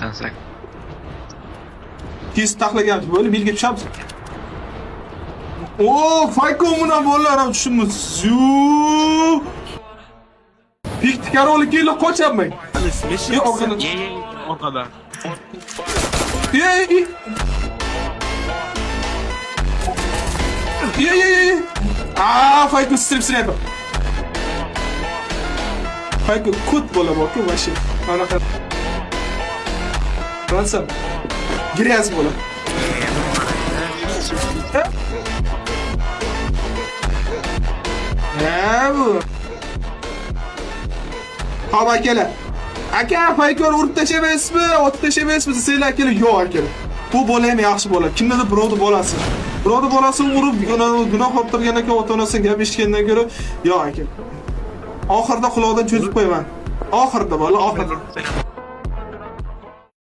Transak. Tez taxlagan bo'lib belga tushamiz. Fayko buna bolalar ham tushimiz. Pikti karoli kelib qochamay. Orqadan. Orqadan. Fayko strip sniper. Fayko kut bola bor-ku vashi. Anaqa. Ransam. Gryaz bola. Bu. Xo'p akalar. Aka Faykor urib tashaysizmi? Otib tashaysizmi? Sizlar akalar, yo'q akalar. Bu bola ham yaxshi bola. Kimnidir birovni bolasi. Birovni bolasini urib, gunoh qiltirgan ekan, ota-onasiga gap eshitgandan ko'ra, yo'q aka. Oxirida quloqdan cho'zib qo'yaman. Oxirida bola, oxirida.